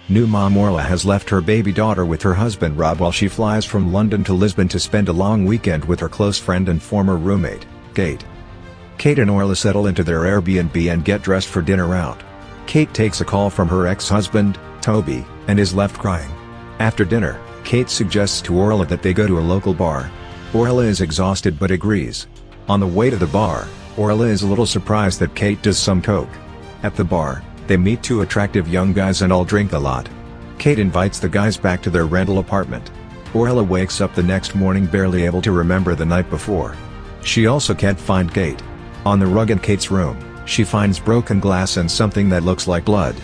New mom Orla has left her baby daughter with her husband Rob while she flies from London to Lisbon to spend a long weekend with her close friend and former roommate, Kate. Kate and Orla settle into their Airbnb and get dressed for dinner out. Kate takes a call from her ex-husband, Toby, and is left crying. After dinner, Kate suggests to Orla that they go to a local bar. Orla is exhausted but agrees. On the way to the bar, Orla is a little surprised that Kate does some coke. At the bar, they meet two attractive young guys and all drink a lot. Kate invites the guys back to their rental apartment. Orla wakes up the next morning barely able to remember the night before. She also can't find Kate. On the rug in Kate's room, she finds broken glass and something that looks like blood.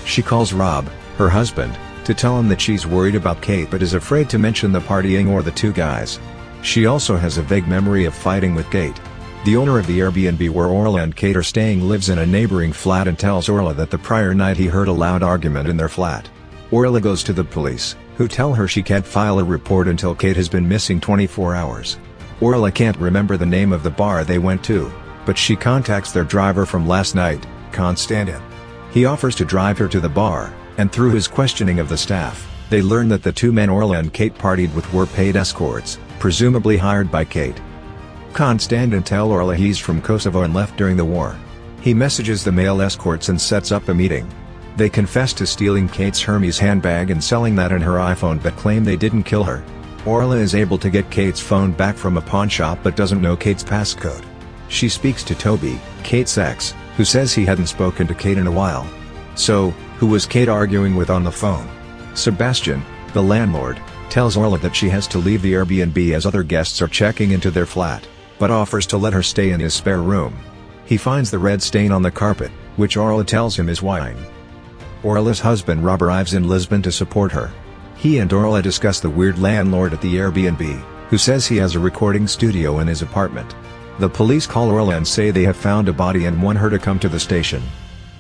She calls Rob, her husband, to tell him that she's worried about Kate but is afraid to mention the partying or the two guys. She also has a vague memory of fighting with Kate. The owner of the Airbnb where Orla and Kate are staying lives in a neighboring flat and tells Orla that the prior night he heard a loud argument in their flat. Orla goes to the police, who tell her she can't file a report until Kate has been missing 24 hours. Orla can't remember the name of the bar they went to, but she contacts their driver from last night, Konstantin. He offers to drive her to the bar, and through his questioning of the staff, they learn that the two men Orla and Kate partied with were paid escorts, presumably hired by Kate. Konstantin tells Orla he's from Kosovo and left during the war. He messages the male escorts and sets up a meeting. They confess to stealing Kate's Hermes handbag and selling that and her iPhone but claim they didn't kill her. Orla is able to get Kate's phone back from a pawn shop but doesn't know Kate's passcode. She speaks to Toby, Kate's ex, who says he hadn't spoken to Kate in a while. So, who was Kate arguing with on the phone? Sebastian, the landlord, tells Orla that she has to leave the Airbnb as other guests are checking into their flat, but offers to let her stay in his spare room. He finds the red stain on the carpet, which Orla tells him is wine. Orla's husband Rob arrives in Lisbon to support her. He and Orla discuss the weird landlord at the Airbnb, who says he has a recording studio in his apartment. The police call Orla and say they have found a body and want her to come to the station.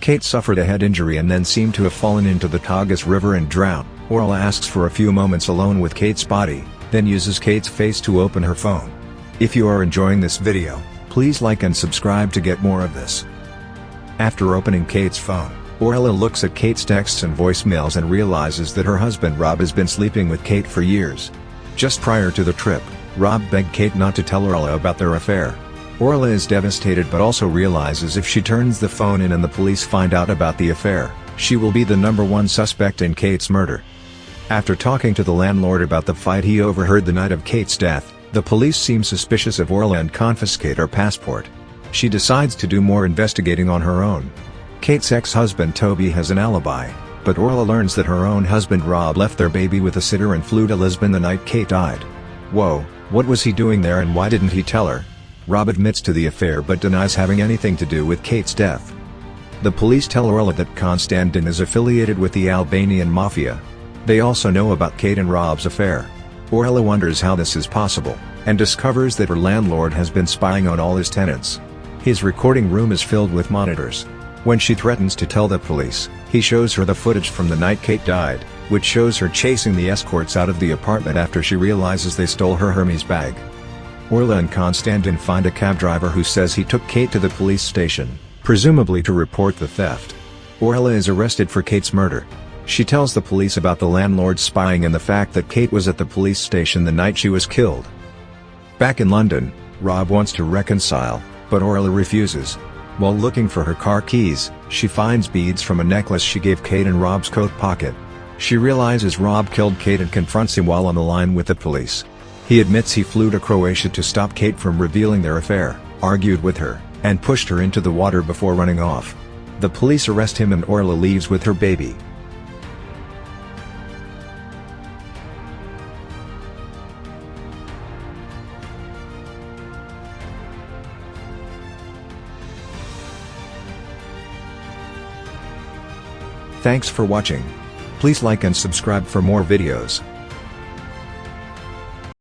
Kate suffered a head injury and then seemed to have fallen into the Tagus River and drowned. Orla asks for a few moments alone with Kate's body, then uses Kate's face to open her phone. If you are enjoying this video, please like and subscribe to get more of this. After opening Kate's phone, Orla looks at Kate's texts and voicemails and realizes that her husband Rob has been sleeping with Kate for years. Just prior to the trip, Rob begged Kate not to tell Orla about their affair. Orla is devastated but also realizes if she turns the phone in and the police find out about the affair, she will be the #1 suspect in Kate's murder. After talking to the landlord about the fight he overheard the night of Kate's death, the police seem suspicious of Orla and confiscate her passport. She decides to do more investigating on her own. Kate's ex-husband Toby has an alibi, but Orla learns that her own husband Rob left their baby with a sitter and flew to Lisbon the night Kate died. Whoa, what was he doing there and why didn't he tell her? Rob admits to the affair but denies having anything to do with Kate's death. The police tell Orla that Konstantin is affiliated with the Albanian mafia. They also know about Kate and Rob's affair. Orla wonders how this is possible, and discovers that her landlord has been spying on all his tenants. His recording room is filled with monitors. When she threatens to tell the police, he shows her the footage from the night Kate died, which shows her chasing the escorts out of the apartment after she realizes they stole her Hermes bag. Orla and Konstantin find a cab driver who says he took Kate to the police station, presumably to report the theft. Orla is arrested for Kate's murder. She tells the police about the landlord spying and the fact that Kate was at the police station the night she was killed. Back in London, Rob wants to reconcile, but Orla refuses. While looking for her car keys, she finds beads from a necklace she gave Kate in Rob's coat pocket. She realizes Rob killed Kate and confronts him while on the line with the police. He admits he flew to Croatia to stop Kate from revealing their affair, argued with her, and pushed her into the water before running off. The police arrest him and Orla leaves with her baby. Thanks for watching. Please like and subscribe for more videos.